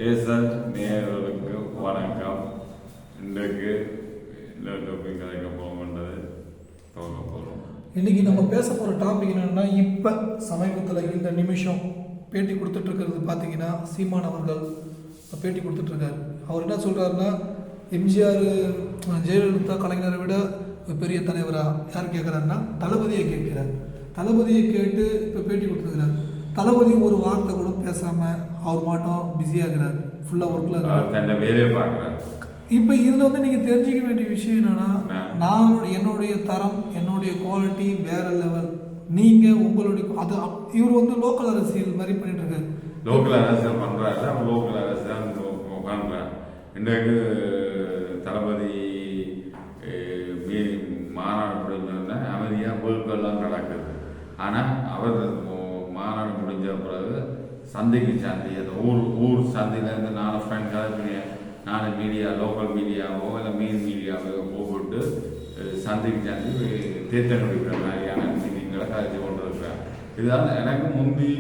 ஏசல் நேயர்களுக்கு வணக்கம். இன்றைக்கு இந்த டாபிக் கதைக்க போகணுன்றது போக போகிறோம். இன்றைக்கி நம்ம பேச போகிற டாபிக் என்னென்னா, இப்போ சமீபத்தில் இந்த நிமிஷம் பேட்டி கொடுத்துட்ருக்கிறது பார்த்தீங்கன்னா, சீமான் அவர்கள் பேட்டி கொடுத்துட்ருக்காரு. அவர் என்ன சொல்கிறாருன்னா, எம்ஜிஆர் ஜெயலலிதா கலைஞரை விட ஒரு பெரிய தலைவராக யார் கேட்குறாருன்னா தளபதியை கேட்குறார். தளபதியை கேட்டு இப்போ பேட்டி கொடுத்துருக்கிறார். தளபதி ஒரு வார்த்தை கூட பேசாமல் அவர் மட்டும் பிஸியாகிறார், ஃபுல்லாக ஒர்க்கில் வேலையை பார்க்குறாரு. இப்போ இதில் வந்து நீங்கள் தெரிஞ்சிக்க வேண்டிய விஷயம் என்னென்னா, என்னுடைய தரம், என்னுடைய குவாலிட்டி வேற லெவல். நீங்கள் உங்களுடைய அது இவர் வந்து லோக்கல் அரசியல் மாதிரி பண்ணிட்டு இருக்காரு. லோக்கல் அரசியல் பண்ணுறாரு. லோக்கல் அரசியல் பண்ணுறாரு. இன்றைக்கு தளபதி மாநாடு முடிஞ்சோடனே அமைதியாக பொருட்கள்லாம் நடக்குது. ஆனால் அவர் மாநாடு முடிஞ்ச பிறகு சந்தைக்கு சந்தை, அந்த ஊர் சந்தையிலேருந்து 4 ஃப்ரெண்ட் கலப்பினிய 4 மீடியா, லோக்கல் மீடியாவோ இல்லை மெயின் மீடியாவோ கூப்பிட்டு சந்தைக்கு சந்தை தேர்தல் முடிக்கிற மாதிரியான மீட்டிங்களை கலைச்சி கொண்டு இருக்கிறார். இதனால் எனக்கு முந்தி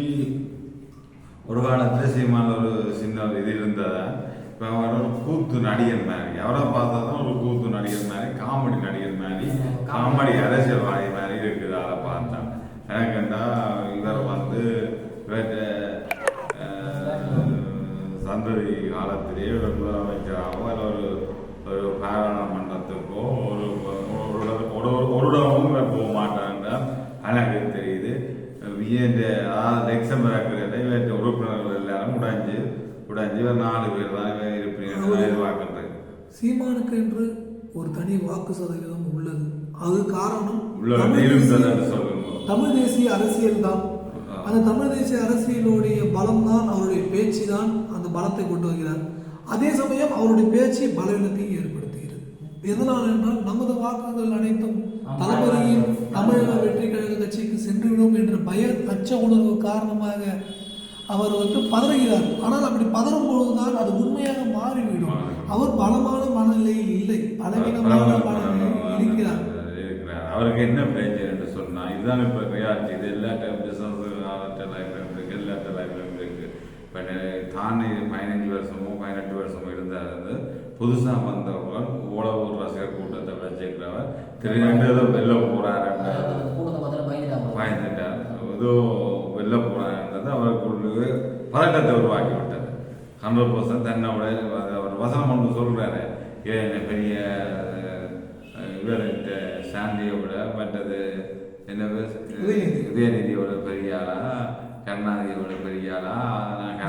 ஒரு காலத்தில் சீமான ஒரு சின்ன ஒரு இது இருந்ததா. இப்போ அவர் ஒரு கூத்து நடிகர் மாதிரி, எவரை பார்த்தா தான் ஒரு கூத்து நடிகர் மாதிரி, காமெடி நடிகர் மாதிரி, காமெடி அரசியல்வாதி மாதிரி இருக்குது. அதை பார்த்தேன். எனக்கு என்ன இவர் வந்து சந்ததி காலத்திலேயே ஒரு முதலமைச்சராகவோ இல்லை ஒரு பாராளுமன்றத்துக்கோ ஒரு இடமும் போக மாட்டாங்க. எனக்கு தெரியுது. அதாவது லெக்சம்பராக்கள் இவற்ற உறுப்பினர்கள் எல்லாரும் உடைஞ்சு 4 பேர் தான் இருப்பீங்க எதிர்பார்க்கின்றேன். சீமானுக்கு என்று ஒரு தனி வாக்கு சதவீதம் உள்ளது. அது காரணம் தமிழ் தேசிய அரசியல் தான். அந்த தமிழ் தேசிய அரசியலுடைய பலம் தான், அவருடைய பேச்சு தான் அந்த பலத்தை கொண்டு வருகிறார். அதே சமயம் அவருடைய பேச்சு பலவீனத்தையும் ஏற்படுத்துகிறது. எதனால் என்றால், நமது வாக்குகள் அனைத்தும் தளபதியின் தமிழக வெற்றி கழக கட்சிக்கு சென்றுவிடும் என்ற அச்ச உணர்வு காரணமாக அவர் வந்து பதறுகிறார். ஆனால் அப்படி பதறும் பொழுதுதான் அது உண்மையாக மாறிவிடும். அவர் பலமான மனநிலையில் இல்லை, பலவீனமான மனநிலையில் இருக்கிறார். அவருக்கு என்ன பிரச்சனை என்று சொன்னால், இதுதான் இப்போ ரியாலிட்டி. இது எல்லா பிஸ்னஸ் இருக்கு, எல்லா லைஃப்லையும் இருக்கு. இப்போ தானே 15 வருஷமோ 18 வருஷமோ இருந்தார். புதுசாக வந்தவர்கள் ஓலவூர் ரசிகர் கூட்டத்தை வச்சுக்கிறவர் திரு வெளில போறாரு, பயந்துட்டார், ஏதோ வெளில போறாருன்றது அவருக்கு பதட்டத்தை உருவாக்கி விட்டது. 100% தன்னோட அவர் வசனம் ஒன்று சொல்றாரு. ஏன் பெரிய இவர்கிட்ட சாந்தியை விட மற்றது என்னது உதயநிதியோட பெரிய ஆளா, கருணாநிதியோட பெரிய ஆளா, நான்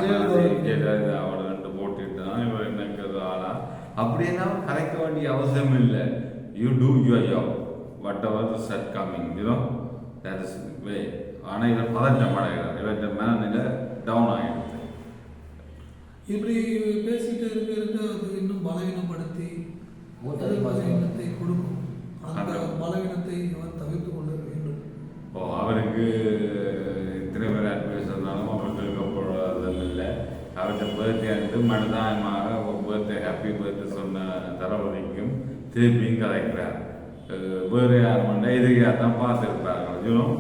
ஜெயலலிதாவோட 2 போட்டுட்டான், இவர் எனக்கு ஆளா அப்படின்னா கலைக்க வேண்டிய அவசியம் இல்லை. You do your job, whatever set coming, you know that is way. ஆனால் இவர் பதட்டம் அடைகிறார். இவர்கிட்ட மனநிலை டவுன் ஆகிடுது. இப்படி பேசிட்டு இருக்க அது இன்னும் பலவீனப்படுத்தி பலவீனத்தை கொடுக்கும். அந்த பலவீனத்தை அவர் தவிர்த்து கொள்ள வேண்டும். அவருக்கு இத்தனை பேர் அட்வைஸ் இருந்தாலும் அவருக்கு போடுறதும் இல்லை. அவர்கிட்ட பர்த்டே அன்று மனதாயமாக பர்த்டே ஹாப்பி பர்த்டே சொன்ன தளபதிக்கும் திருப்பியும் கதைக்கிறார். வேறு யார் பண்ண எதிரியாக தான் பார்த்துருப்பார்கள். இன்னும்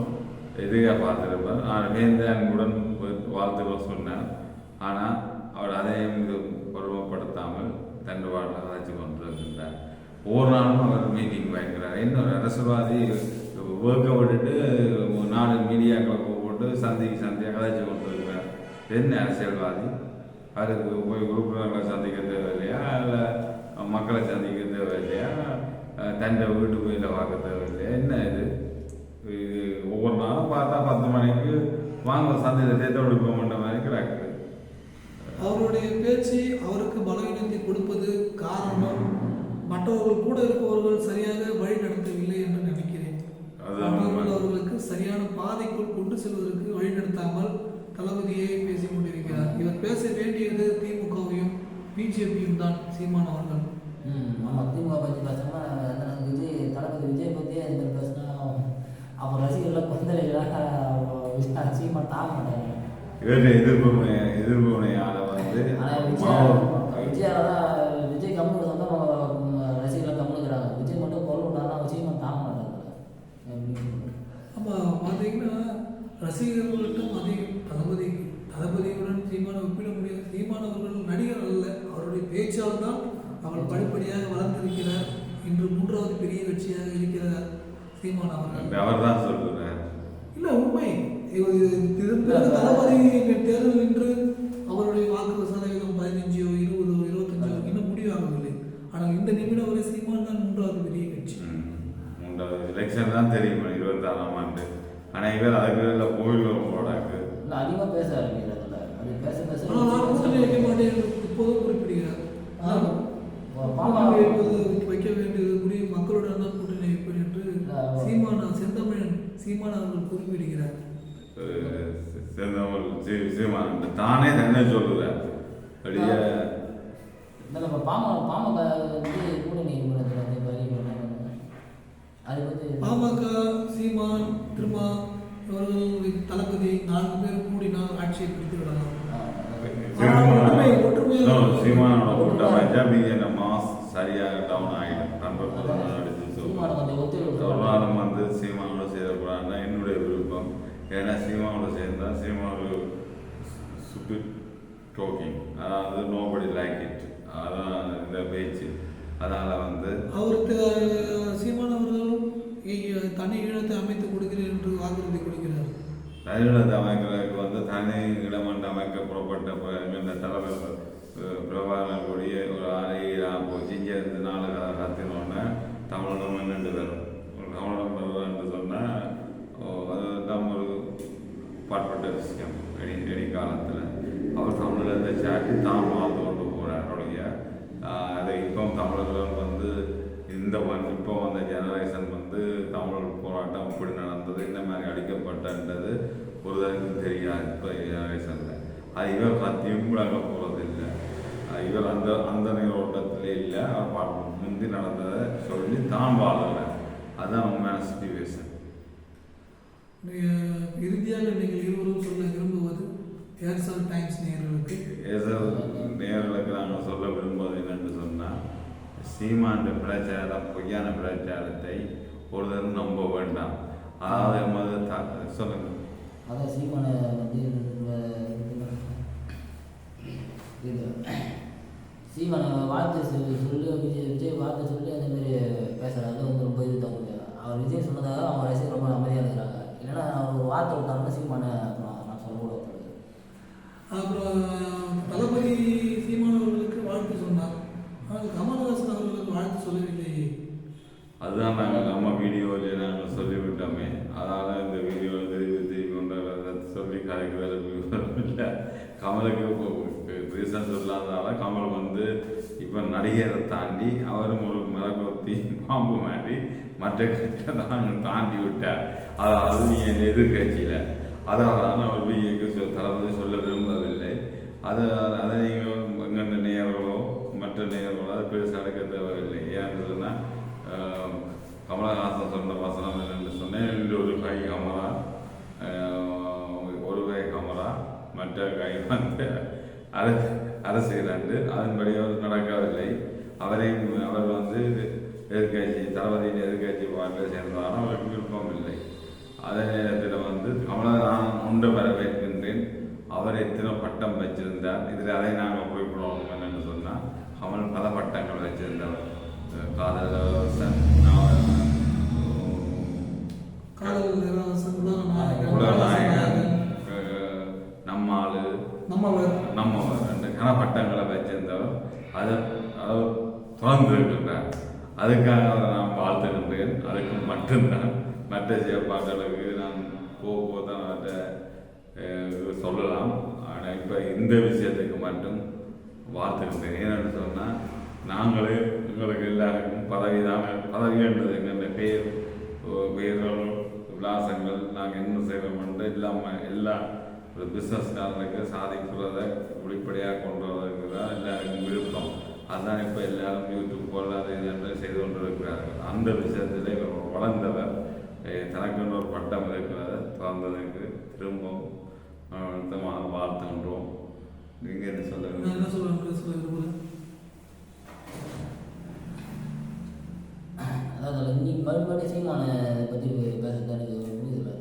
எதிரியாக பார்த்துருப்பார். நான் வேந்தனுடன் வாழ்த்துக்கள் சொன்னார். ஆனால் அவர் அதையும் பொருட்படுத்தாமல் தன் வாழ்க்கை கதைச்சு கொண்டிருக்கின்றார். ஒவ்வொரு நாளும் அவர் மீட்டிங் வாங்கிக்கிறார். இன்னொரு அரசியல்வாதி ஒர்க்கை விட்டுட்டு 4 மீடியாக்களை போட்டு சந்தையாக கதைச்சு கொண்டிருக்கிறார். என்ன அரசியல்வாதி? அதுக்கு போய் உறுப்பினர்களை சந்திக்க தேவையில்லையா, இல்லை மக்களை சந்திக்க தேவையில்லையா, தண்டை வீட்டு போயில பார்க்க தேவையில்லையா? என்ன இது ஒவ்வொரு நாளும் பார்த்தா 10 மணிக்கு வாங்க சந்தையில் தேத்தோடு போகின்ற மாதிரி கிடக்குது. அவருடைய பேச்சு அவருக்கு பலவீனத்தை கொடுப்பது காரணம் மற்றவர்கள் கூட இருப்பவர்கள் சரியாக வழி நடத்தவில்லை என்று நினைக்கிறேன். அவர்களுக்கு சரியான பாதைக்குள் கொண்டு செல்வதற்கு வழி நடத்தாமல் தளபதியை பேசிக் கொண்டிருக்கிறார். இவர் பேச வேண்டியது திமுகவையும் பிஜேபியும் தான். சீமான் அவர்கள் திமுக பற்றி பேசினா தளபதி விஜய் பற்றி அது மாதிரி பேசினா அப்போ ரசிகர்லாம் கொந்தளிக்கலாம். சீமான் தாங்க மாட்டாங்க. எதிர்ப்புனையால வந்து விஜயால தான் விஜய் கம்முன்னு சொன்னால் ரசிகர்லாம் கம்முனுக்குறாங்க. விஜய் மட்டும் கொள்ளுட்டாருன்னா சீமான் தாங்க மாட்டாங்க. ஆமாம், பார்த்தீங்கன்னா ரசிகர்கள்ட்டும் அதிகம் தளபதியுடன் சீமானை ஒப்பிட முடியாது. சீமானவர்கள் அவர்கள் நடிகர் அல்ல, அவருடைய பேச்சால் தான் அவர் படிப்படியாக வளர்ந்திருக்கிறார். இன்று 3வது பெரிய கட்சியாக இருக்கிறார் சீமான் அவர்கள். அவர் தான் சொல்லுறார். இல்லை, உண்மை. தளபதி தேர்தல் என்று அவருடைய வாக்கு சதவீதம் 15, 20, 25 இன்னும் முடிவாகவில்லை. ஆனால் இந்த நிமிடம் வரை சீமான் தான் 3வது பெரிய கட்சி. 3வது எலெக்ஷன் தான் தெரியும் 26ஆம் ஆண்டு. ஆனால் இவர் அதுக்கு கோயில் போடாக்கு அதிகமாக பேச ஆரம்பிக்கிறார். அது பேச பேச ஆனால் நான் கூட்டணி வைக்க மாட்டேன் இப்போதும் குறிப்பிடுகிறார். வைக்க வேண்டியது புரியும், மக்களுடன் தான் கூட்டணி வைப்பேன் என்று செந்தமிழன் சீமான் அவர்கள் குறிப்பிடுகிறார். சீமான் தானே தன்னை சொல்லுறார். அப்படியே நம்ம பாமக வந்து கூட்டணி அது வந்து பாமக, சீமான், திருமா அவர்கள், தளபதி 4 பேர் கூடினால் ஆட்சியை பிடித்து விடலாம். சீமானோட கூட்டம் வச்சா பிஜேபி மாஸ் சரியாக டவுன் ஆகிடும். சொல்லாலும் வந்து சீமானோட சேரக்கூடாதுன்னா என்னுடைய விருப்பம். ஏன்னா சீமானோட சேர்ந்தா சீமானோட சுட்டு டோக்கிங், அதாவது நோபடி லைக் இட், அதான் இந்த பேச்சு. அதனால் வந்து அவருக்கு சீமான் அவர்களும் தனி ஈழத்தை அமைத்து கொடுக்கிறேன் என்று வாக்குறுதி கொடுக்கிறார். தனி ஈழத்தை அமைக்கிறதுக்கு வந்து தனி இடமன்று அமைக்க புறப்பட்ட இந்த தலைவர் பிரபாகரன் கூடிய ஒரு 6 போச்சு. இங்கே இருந்து 4 கத்தினோடனே தமிழகம் என்னென்று வரும். தமிழகம் வருவான்னு சொன்னால் அதுதான் ஒரு பாட்பட்ட விஷயம். இனி காலத்தில் அவர் தமிழகத்தை சாட்டி தான் வாழ்ந்து கொண்டு போகிறார். அதை இப்போ தமிழர்கள் வந்து இப்போ வந்த ஜெனரேஷன் வந்து தமிழ் போராட்டம் இப்படி நடந்தது, இந்த மாதிரி அடிக்கப்பட்டது ஒரு தனக்கு தெரியாது இப்போ ஜெனரேஷனில். அது இவர் கத்தியும் விளங்க போகிறது இல்லை. இவர் அந்த நீரோட்டத்திலே இல்லை. அவர் முந்தி நடந்ததை சொல்லி தான் வாழலை. அதுதான் உண்மையான சிச்சுவேஷன். இறுதியாக நீங்கள் இருவரும் சொல்ல விரும்புவது ஏர்செல் டைம்ஸ் நேயர்களுக்கு? ஏர்செல் நேயர்களுக்கு நாங்கள் சொல்ல விரும்புவது என்னென்னு சொன்னால், சீமான் பிரச்சாரம் பொய்யான பிரச்சாரத்தை ஒருத்தரும் நம்ப வேண்டாம். அதாவது சொல்லுங்க. அதான் சீமானை வந்து சீமானை வாழ்த்து சொல்லி விஜய் வாழ்த்து சொல்லி அந்த மாதிரி பேசுகிறாங்க வந்து ரொம்ப இது தப்பு. அவர் விஜய் சொன்னதாக அவங்க ரசிகர் ரொம்ப அமைதியாக இருக்கிறாங்க. இல்லைன்னா அவர் ஒரு வார்த்தை விட்டாங்கன்னா சீமானை நான் சொல்லக்கூடாது. அப்புறம் தளபதி சீமான் அவர்களுக்கு வாழ்த்து சொன்னார், ஆனால் கமல்ஹாசன் அவர்களுக்கு வாழ்த்து சொல்லவில்லையே. அதுதான் நாங்கள் நம்ம வீடியோவில் நாங்கள் சொல்லிவிட்டோமே. அதனால் இந்த வீடியோ தெரிவித்து கொண்டு சொல்லி கதைக்கு வேலை இல்லை. கமலுக்கு ரீசன் சொல்லாததால கமல் வந்து இப்போ நடிகரை தாண்டி அவரும் ஒரு மிளகொத்தி பாம்பு மாட்டி மற்ற கட்சியை தான் தாண்டி விட்டார். அதாவது நீ என் எதிர்கட்சியில் அதனால்தான் அவர் பிஜேக்கு தளபதி சொல்ல விரும்பவில்லை. அதை நீங்கள் எங்கள் நேயர்களோ மற்ற நேயர்களோ அதை பெருசாக அடக்க தேவையில்லை. ஏன்னு சொன்னால் கமலஹாசன் சொன்ன வசனம் என்னென்னு சொன்னேன், ஒரு கை கமலா, ஒரு கை கமலா, மற்ற கை வந்து அரசியலாண்டு அதன்படி அவர் நடக்கவில்லை. அவர் வந்து எதிர்கட்சி தளபதியின் எதிர்கட்சி பார்க்க சேர்ந்தாலும் அவருக்கு விருப்பம் இல்லை. அதே நேரத்தில் வந்து நான் உண்ட வரவேற்கின்றேன். அவர் எத்தனை பட்டம் வச்சிருந்தார். இதில் அதை நாங்கள் குறிப்பிடணும் என்னென்னு சொன்னால், கமல் பல பட்டங்கள் வச்சிருந்தவர். காதலரசன், உலகநாயகன், நம்மவர் என்ற கனப்பட்டங்களை வச்சிருந்தவர். அதை தொடர்ந்திருக்கின்றார். அதுக்காக அவரை நான் வாழ்த்துகின்றேன். அதுக்கு மட்டும்தான். மற்ற செயற்பாடுகளுக்கு நான் போதான் அதை சொல்லலாம். ஆனால் இப்போ இந்த விஷயத்துக்கு மட்டும் வாழ்த்துகின்றேன். ஏன்னு சொன்னால், நாங்களே எங்களுக்கு எல்லாருக்கும் பதவின்றது எங்கள் பேர்கள் விலாசங்கள் நாங்கள் என்ன செய்வோம்ன்ற இல்லாமல் எல்லா ஒரு பிஸ்னஸ்காரனுக்கு சாதிக்கிறத வெளிப்படையாக கொண்டு வரதுக்கு தான் எல்லாருக்கும் விருப்பம். அதுதான் இப்போ எல்லாரும் யூடியூப் போடாத இது செய்து கொண்டிருக்கிறார்கள். அந்த விஷயத்தில் இவர் வளர்ந்தவர் தனக்குன்னு ஒரு பட்டம் இருக்கிறத திறந்ததுக்கு திரும்பவும் வாழ்த்துகின்றோம். நீங்கள் என்ன சொல்லுங்கள்? அதாவது இன்னைக்கு மறுபடியும் சீமான பற்றி பேசுறது எனக்கு புரியுது.